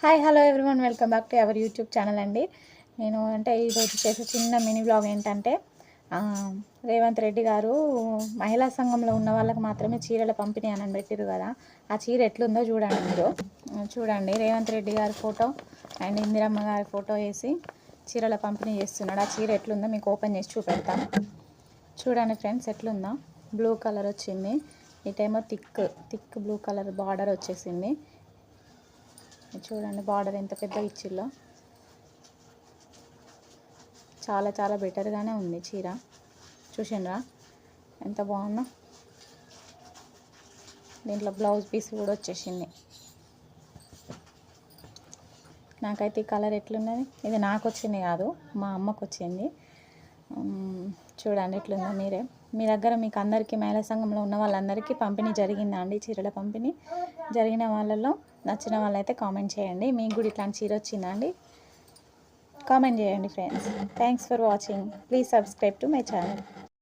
Hi hello everyone, welcome back to our YouTube channel అండి. నేను ఈరోజు చేసే చిన్న మినీ బ్లాగ్ ఏంటంటే రేవంత్ రెడ్డి గారు మహిళా సంఘంలో ఉన్న వాళ్ళకి మాత్రమే చీరల పంపిణీ అని పెట్టారు కదా. ఆ చీర ఎట్లుందో చూడండి. మీరు చూడండి, రేవంత్ రెడ్డి గారి ఫోటో అండ్ ఇందిరమ్మ గారి ఫోటో వేసి చీరల పంపిణీ చేస్తున్నాడు. ఆ చీర ఎట్లుందో మీకు ఓపెన్ చేసి చూపెడతాను. చూడండి ఫ్రెండ్స్, ఎట్లుందో. బ్లూ కలర్ వచ్చింది, ఇటేమో థిక్ బ్లూ కలర్ బార్డర్ వచ్చేసింది. చూడండి బార్డర్ ఎంత పెద్దగా ఇచ్చిల్లో. చాలా చాలా బెటర్గానే ఉంది చీర. చూసిండ్రా ఎంత బాగుందో. దీంట్లో బ్లౌజ్ పీస్ కూడా వచ్చేసింది. నాకైతే ఈ కలర్ ఎట్లున్నది, ఇది నాకు వచ్చింది కాదు, మా అమ్మకు వచ్చింది. చూడండి ఎట్లుందో. మీ దగ్గర మీకు అందరికీ మహిళా సంఘంలో ఉన్న వాళ్ళందరికీ పంపిణీ జరిగిందా అండి? చీరల పంపిణీ జరిగిన వాళ్ళలో నచ్చిన వాళ్ళైతే కామెంట్ చేయండి. మీకు కూడా ఇట్లాంటి చీర వచ్చిందా అండి? కామెంట్ చేయండి friends. Thanks for watching. Please subscribe to my channel.